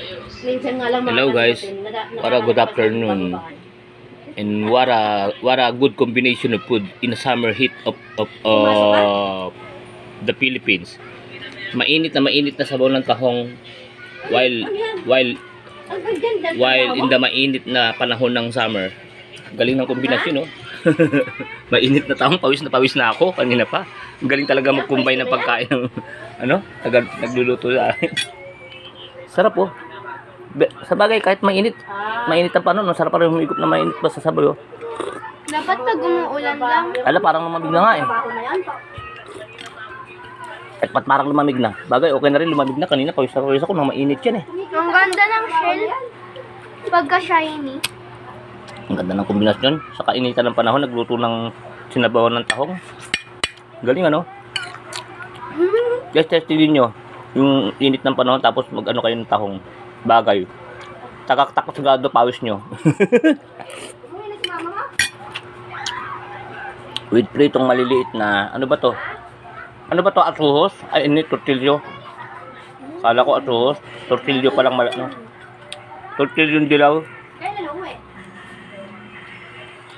Minsan nga lang Hello guys, what a good afternoon. And what a good combination of food in the summer heat of the Philippines. Mainit na sabaw ng tahong while in the mainit na panahon ng summer. Galing ng kombinasyon, no? Mainit na tahong, pawis na ako kanina pa. Galing talaga mag-combine ng pagkain ng nagluluto sa akin. Sarap po. Sa bagay, kahit mainit ang panon, sarap pa rin humigop na mainit pa sa sabaw. Dapat pag umuulan lang. Ala, parang lumamig na nga eh. At parang lumamig na. Bagay, okay na rin lumamig na. Kanina, pawis ako nang mainit yan eh. Ang ganda ng shell. Pagka shiny. Ang ganda ng kombinasyon. Sa kainitan ng panahon, nagluto ng sinabawan ng tahong. Galing ano? Guys, testin nyo yung init ng panahon tapos mag-ano kayo ng tahong. Bagay. Takak-takot sigado pawis nyo. With pritong maliliit na, ano ba to? Atuhos? Ay, ini tortilyo. Kala ko atuhos. Tortilyo palang no? Tortilyo yung dilaw.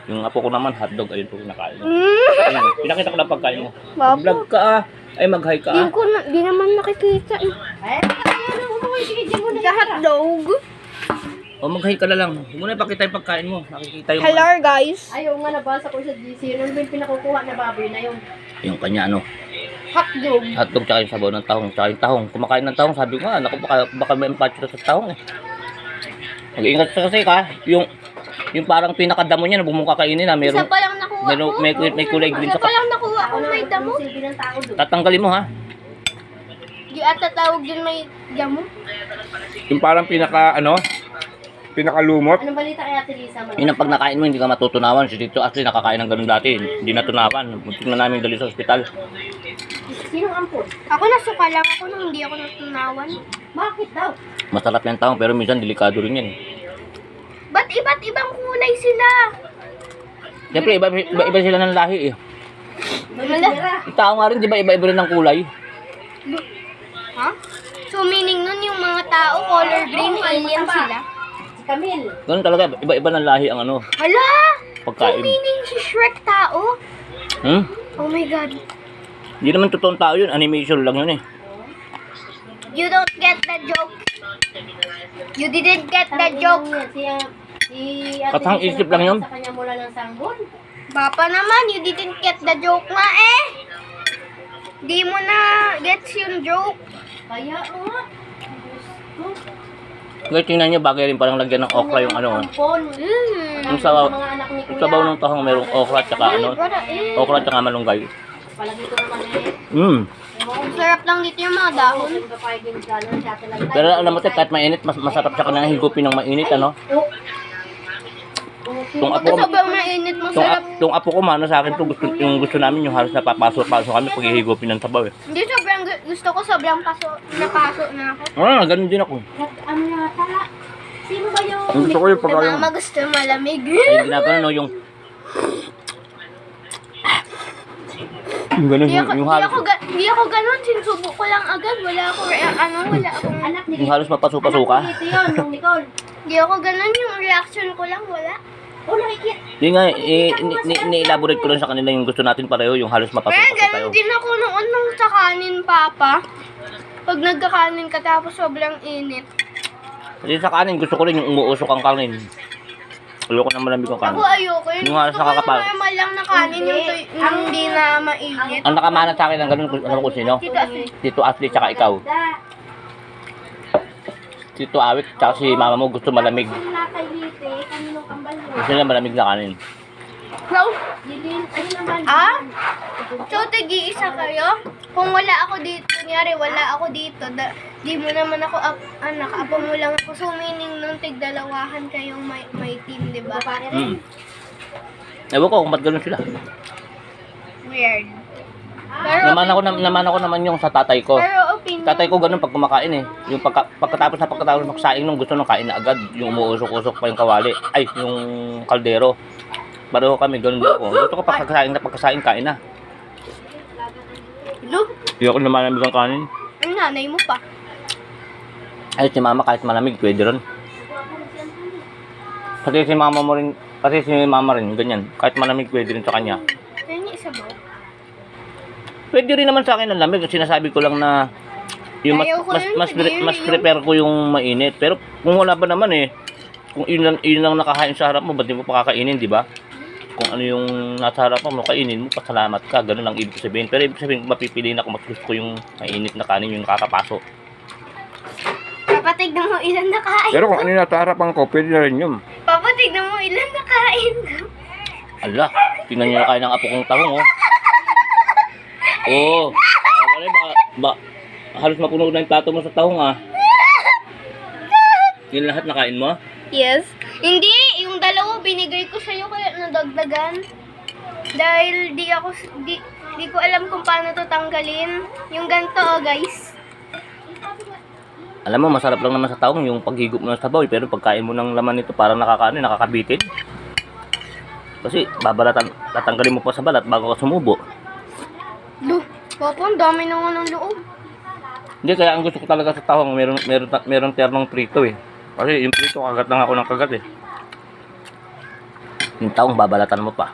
Yung apo ko naman, hotdog. Ayun po kinakain. Ayun, pinakita ko na pagkain mo. Vlog ka ah. Ay, mag-hi ka ah. Di naman nakikita eh. Sa hotdog. O, mag-hi ka na lang. Huwag mo na ipakita yung pagkain mo. Nakikita yung... Hello guys. Ayaw nga, nabasa ko sa GC. Ano ba yung pinakukuha na baboy na yun? Yung kanya ano. Hotdog. Hotdog tsaka yung sabaw ng tahong. Tsaka yung tahong. Kumakain ng tahong. Sabi ko nga, naku, baka may empatyo sa tahong eh. Mag-iingat kasi ka. Yung parang pinakadamo niya na bumukha kainin na meron. Isa pa lang nakuha ko. May kulay green Isa sa pa lang nakuha ko may damo. tatanggalin mo ha. Di ata tawag yun may damo. Yung parang pinakalumot. Anong balita kay Ate Lisa? Yun ang pag nakain mo, hindi ka matutunawan. Si Tito actually nakakain ng ganun dati. Hindi natunawan. Muntik na namin dali sa ospital. Sinong ampon? Ako nasuka lang ako nung hindi ako natunawan. Bakit daw? Masarap yung tahong pero minsan delikado rin yan. Ba't iba't ibang kulay sila? Siyempre, iba sila ng lahi eh. Wala. Yung tao nga rin, di ba iba-iba rin ng kulay? Ha? So meaning nun yung mga tao color green alien sila? Si Camille. Ganun talaga, iba-iba ng lahi ang ano, Hala! So pagkain. meaning si Shrek tao? Hmm? Oh my god. Hindi naman totoong tao yun, animation lang yun eh. You don't get the joke. You didn't get the joke. Si Ate Katang Lisa isip lang yun. Sa kanya mula ng sanggol. Bapa naman, you didn't get the joke nga eh. Di mo na gets yung joke. Kaya nga. Ngayon tingnan nyo, bagay rin parang lagyan ng okra yung ano. Ampon. Yung sabaw, Mga anak ni yung sabaw ng tahong merong okra tsaka ano, Para eh. okra tsaka malunggay. Palagi ko naman eh. Ang sarap lang dito yung mga dahon. Pero alam mo te, kahit mainit, masarap siya kanang higupin ng mainit ano. Tung apo ko, Sobrang mainit mo, sarap. tung apo ko mano sa akin to gusto namin yung halos napapasok kami pag hihigupin ng sabaw eh. Hindi sobrang gusto ko, sobrang napaso na ako. Ah, ganun din ako. Ano yata? Sino ba yung... Ang gusto ko yung Si pagkain. mama gusto malamig. Ay, ginagano no yung ganun yung halos Hindi ako ganun, sinusubo ko lang agad. Wala akong Anak ni yung halos mapasuka-suka. Ito yun, yung Nicole. Hindi ako ganun, yung reaction ko lang, wala. Oh, nakikita. Hindi nga, ni-elaborate ko lang sa kanila yung gusto natin pareho, yung halos Pero mapasuka-suka tayo. ganun din ako noon nung sa kanin, Papa. Pag nagkakanin ka tapos sobrang init. Kasi sa kanin, gusto ko rin yung umuusok ang kanin. Ayoko na malamig ang kanin. Ako ayoko yun. Yung halos Gusto ko yung nakakapal. normal lang na kanin, yung hindi na mainit. Ang nakamana sa akin ng ganun, alam ko sino? Tito Ashley. Tito Ashley tsaka ikaw. Tito Awit tsaka si mama mo gusto malamig. Gusto nila malamig na kanin. Hello? Ano naman? Ah? So, tag-iisa kayo? Kung wala ako dito, kunyari wala ako dito, di mo naman ako, anak, apo mo lang ako. So, meaning nung tig-dalawahan kayong may team, di ba? Ewan ko kung ba't ganun sila. Weird. Pero, Naman ako naman yung sa tatay ko. pero opinion. Tatay ko ganun pag kumakain eh. Yung pagkatapos magsaing nung gusto nung kain na agad. Yung umuusok-usok pa yung kawali. Ay, yung kaldero. Pareho kami, ganun din ako. Gusto ko pagkasaing kain na. Hello? Hindi ako naman ang kanin. Ang nanay mo pa. Ay, si mama kahit malamig, pwede ron. Pati si mama mo rin, pati si mama rin, ganyan. Kahit malamig, pwede rin sa kanya. Kaya niya isa ba? Pwede rin naman sa akin ang lamig. Sinasabi ko lang na yung Ayaw ko yun, mas prepare ko yung mainit. Pero kung wala pa naman eh, kung yun lang nakahain sa harap mo, ba't di mo pa kakainin, di ba? Kung ano yung nasa harap mo, kainin mo, pasalamat ka. Ganun lang ibig sabihin. Pero ibig sabihin, mapipiliin ako, mas gusto ko yung mainit na kanin, yung nakakapaso. Papa, tignan mo ilan nakain. Pero kung ano yung nasa harapan ko, pwede na rin yun. Papa, tignan mo ilan nakain ko. Ala, tingnan niyo na kain ng apo kong tahong, oh. Oo. Halos mapuno na yung plato mo sa tahong, ah. Yung lahat nakain mo? Yes. Hindi, yung dalawa binigay ko sa'yo kaya nadagdagan. Dahil di ko alam kung paano to tanggalin. Yung ganito, oh, guys. Alam mo, masarap lang naman sa tahong yung paghigop mo ng sabaw, pero pagkain mo ng laman nito, parang nakakabitin. Kasi tatanggalin mo pa sa balat bago ka sumubo. Duh, Papa, ang dami na nga ng loob. Hindi, kaya ang gusto ko talaga sa tahong, meron ternong prito eh. Kasi yung prito, kagat lang ako ng kagat eh. Yung tahong, babalatan mo pa.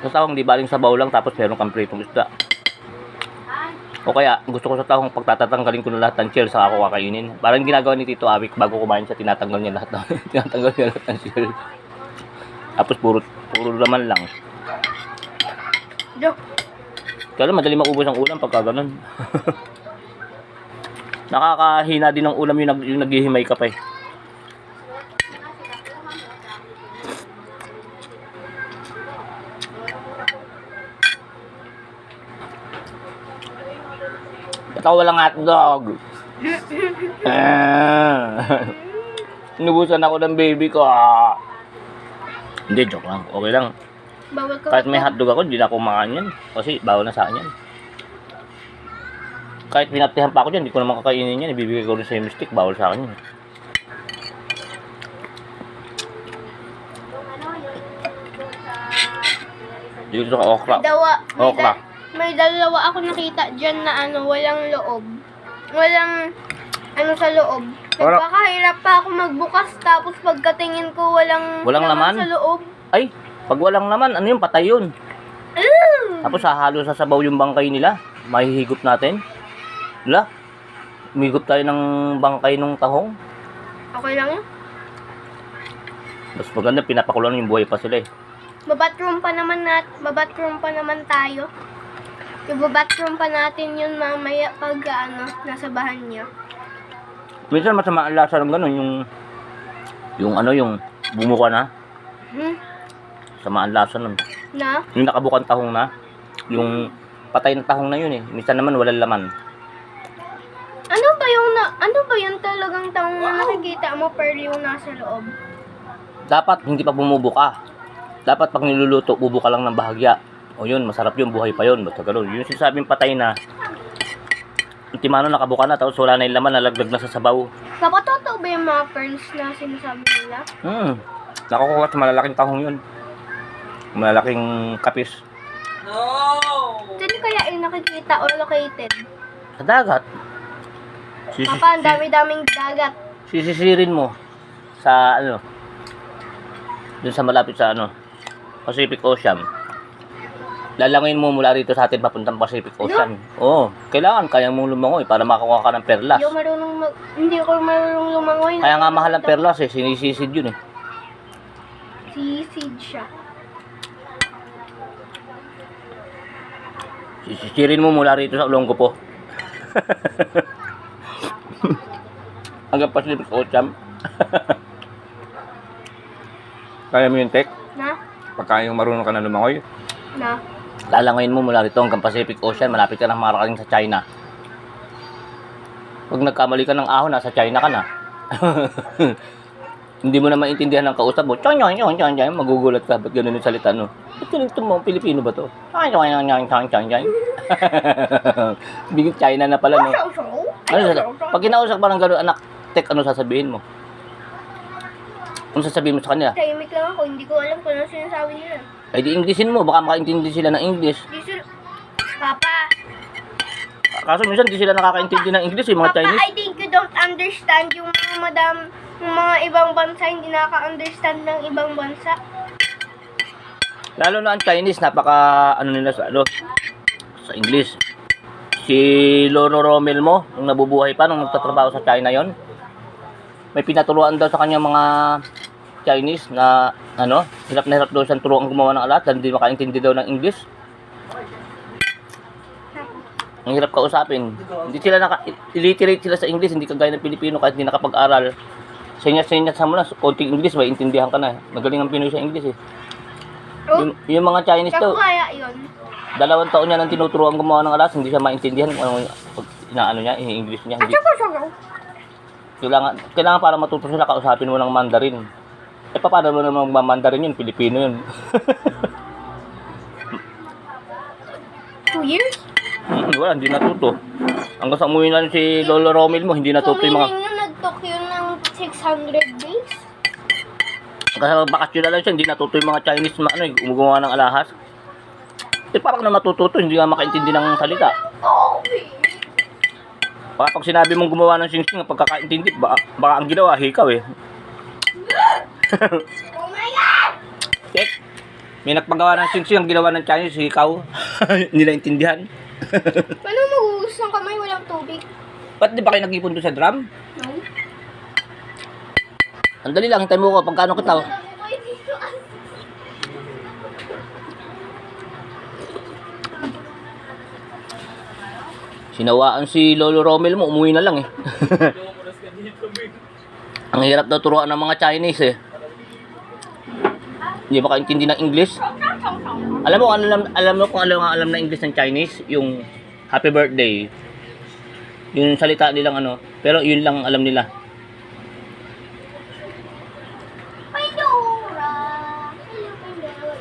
Sa tahong, di baling sabaw lang, tapos meron kang pritong isda. O kaya, gusto ko sa tahong, pagtatatanggalin ko na lahat ng shell, saka ako kakainin. Parang ginagawa ni Tito Awik, bago kumain siya, tinatanggal niya lahat ng shell. Tapos puro laman lang. Duh. Kaya madali maubos ang ulam pagka ganun. Nakakahina din ng ulam yung naghihimay ka pa eh. Ikaw walang hotdog. Inubusan ako ng baby ko. Hindi, joke lang. Okay lang. Bawal ka. Kahit may hotdog ako, hindi na ako makain yan. Kasi bawal na sa akin yan. Kahit pinaptihan pa ako dyan, hindi ko naman kakainin yan. Ibibigay ko rin sa mystic, bawal sa akin yan. Dito sa okra. Okra. May dalawa ako nakita dyan na walang loob. Walang sa loob. Nagpakahirap pa ako magbukas tapos pagkatingin ko walang laman sa loob. Ay, pag walang laman, ano yun? Patay yun. Tapos hahalo sa sabaw yung bangkay nila. Mahihigop natin. Wala. Umigop tayo ng bangkay ng tahong. Okay lang yun. Mas maganda, pinapakulan yung buhay pa sila eh. Babathroom pa naman tayo. Ibabathroom pa natin yun mamaya pag nasa bahan niya. Minsan masama ang lasa ng gano'n, yung bumuka na. Sama ang lasa nun. Na? Yung nakabukang tahong na. Yung patay na tahong na yun eh. Minsan naman walang laman. Ano ba yung talagang tahong na nakikita mo pearl yung nasa loob? Dapat hindi pa bumubuka. Dapat pag niluluto, bubuka lang ng bahagya. O yun, masarap yun, buhay pa yun. Basta gano'n. Yung sinasabing patay na, ultimano nakabuka na, tapos wala na yung laman, nalagdag na sa sabaw. Kapatotoo ba yung mga pearls na sinasabi nila? Nakukuha sa malalaking tahong yun. Malalaking kapis. Saan kaya yung nakikita o located? Sa dagat. Papa, ang dami-daming dagat. Sisisirin mo sa dun sa malapit sa Pacific Ocean. Lalangin mo mula rito sa atin papuntang Pacific Ocean. Oo, kailangan kaya mong lumangoy para makakuha ka ng perlas. Hindi ko marunong lumangoy. Kaya nga mahal ang perlas eh, sinisisid yun eh. Sisid siya. Sisisirin mo mula rito sa Olongo po. Hanggang Pacific Ocean. Kaya mo yung tek? Na? Pagka yung marunong ka na lumangoy? Na? Lalangoyin mo mula rito hanggang Pacific Ocean, malapit ka ng makarating sa China. Pag nagkamali ka ng ahon, nasa China ka na. Hindi mo na maintindihan ng kausap mo. Magugulat ka, ba't ganun yung salita, no? Ba't ganito mo, Pilipino ba to? Bigit China na pala, no? Pag kinausap pa ng gano'n, anak, tek, ano sasabihin mo? Ano sasabihin mo sa kanila? Tahimik lang ako, hindi ko alam kung ano sinasabi nila. Ay di Englishin mo, baka makaintindi sila ng English. Papa, Kaso minsan di sila nakakaintindi ng English, yung mga Papa, Chinese. I think you don't understand yung mga ibang bansa, hindi nakaka-understand ng ibang bansa. Lalo na ang Chinese, napaka ano nila sa sa English. Si Lolo Romel mo, nung nabubuhay pa, nung nagtatrabaho sa China yon, may pinaturuan daw sa kanya mga Chinese na hirap na hirap daw siyang turuan gumawa ng alat dahil hindi makaintindi daw ng English. Ang hirap kausapin. Hindi sila illiterate sila sa English, hindi kagaya ng Pilipino kahit hindi nakapag-aral. Senyas-senyas mo na, konting English, may intindihan ka na. Magaling ang Pinoy sa English eh. Yung mga Chinese daw, Kaya yun. 2 taon niya nang tinuturuan gumawa ng alas, hindi siya maintindihan kung ano inaano niya, in-English niya. Hindi. Kailangan para matuto sila, kausapin mo ng Mandarin. Eh paano mo naman magmamandarin yun? Pilipino yun. 2 years? Wala, hindi natuto. Hanggang sa umuwi na si Lolo Romel mo, hindi natuto yung mga... Kumiling na nag-Tokyo ng 600 days. Hanggang sa bakasyon na lang siya, hindi natuto yung mga Chinese gumawa ng alahas. Eh parang na matututo, hindi nga makaintindi ng salita. Baka pag sinabi mong gumawa ng sing-sing, pagkakaintindi, baka ang ginawa, hikaw eh. Oh my God! Tek, may nagpagawa ng sing-sing, ang ginawa ng Chinese, hikaw. Hindi naintindihan. Paano magugus ng kamay? Walang tubig. Ba't di ba kayo nag-ipon doon sa drum? No? Ang dali lang, hintay mo ko, pagkano kita. Sinawaan si Lolo Romel mo, umuwi na lang eh. Ang hirap daw turuan ng mga Chinese eh. Hindi makaintindi ng English. Alam mo kung alam na English ng Chinese, yung happy birthday. Yung salita nilang pero yun lang alam nila. Pandora! Hello, Pandora.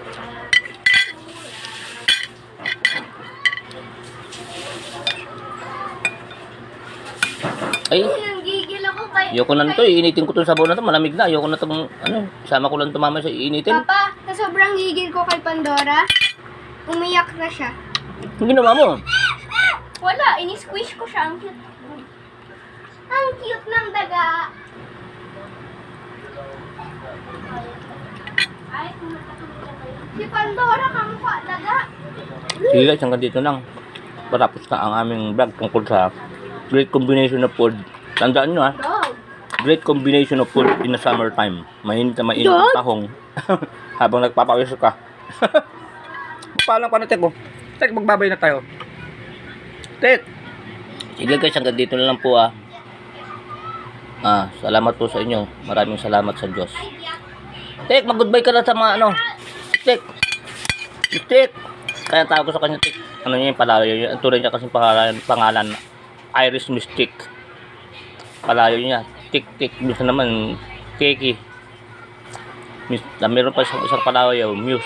Ay, Nanggigil ako kay... ayoko na nito, iinitin ko tong sabaw na to, malamig na. Ayoko na tong, sama ko lang ito mamaya sa iinitin. Papa, sa sobrang gigil ko kay Pandora, umiyak na siya. Ang ginawa mo? Wala, ini-squish ko siya. Ang cute. Ang cute ng daga. Si Pandora, kamukha daga. Sige guys, hanggang dito lang. Patapos na ang aming vlog tungkol sa great combination of food. Tandaan nyo Dog. great combination of food in the summertime. Mainit na mainit ang tahong. Habang nagpapawis ka. Paalam pa na Tek. Tek, magbabay na tayo. Tek! Sige guys, hanggang dito na lang po salamat po sa inyo. Maraming salamat sa Diyos. Tek, mag-goodbye ka na sa mga Tek! Tek! Kaya tawag ko sa kanya Tek. Ano niya yung palayo niya? Ang tunay niya kasing pangalan Iris Mystic. Palayo niya. Tik-tik. Gusto naman Keki. Meron pa isang palayo. Muse.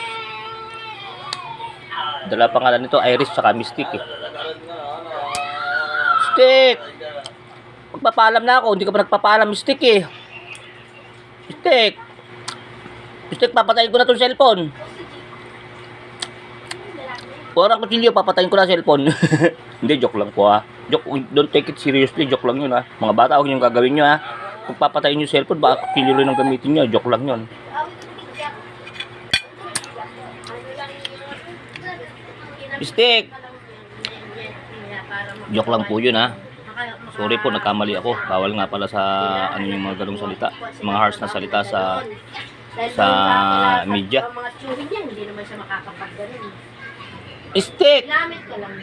Dala pangalan nito Iris saka Mystic eh. Mystic! Magpapaalam na ako. Hindi ka pa nagpapaalam Mystic eh. Mystic! Mystic, papatayin ko na itong cellphone. Kung ang kutsilyo, papatayin ko na cellphone. Hindi, joke lang po Joke, don't take it seriously, joke lang yun Mga bata, huwag niyong gagawin nyo Kung papatayin yung cellphone, baka kutsilyo rin ang gamitin nyo. Joke lang yun. Mistake! Joke lang po yun Sorry po, nagkamali ako. Bawal nga pala sa yung mga ganung salita. Mga harsh na salita sa media. Mga chewin yan, hindi naman siya makakapag-ganon. Mistake! Lamit ka lang.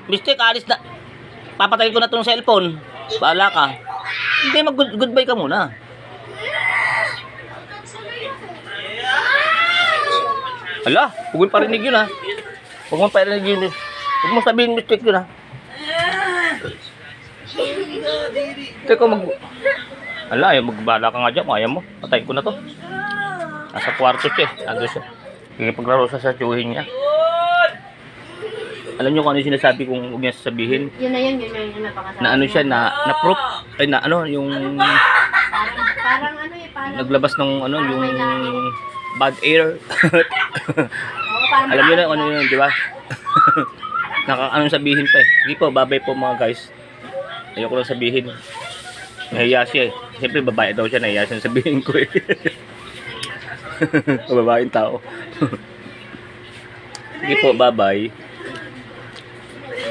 Mistake, alis na. Papatayin ko na itong cellphone. Bahala ka. Hindi, mag-goodbye ka muna. Hala, huwag mo parinig yun Huwag mo parinig yun. Huwag mo sabihin mistake yun Teka, Hala, ayaw magbala ka nga dyan. Ayaw mo, patayin ko na to. Nasa kwarto siya Ando siya. Paglaro sa tiyuhin niya. Alam niyo kung ano yung sinasabi kung huwag niya sasabihin? Yun na yun yung napakasabi. Na siya, na proof. Ay, yung... Parang parang... Naglabas ng yung bad air. Oo, parang Alam niyo na kung ano yun, di ba? Anong sabihin pa eh. Sige po, babay po mga guys. Ayoko lang sabihin. Nahiya siya eh. Siyempre babae daw siya, nahiya siya sabihin ko eh. Babaeng tao. Sige po, bye-bye.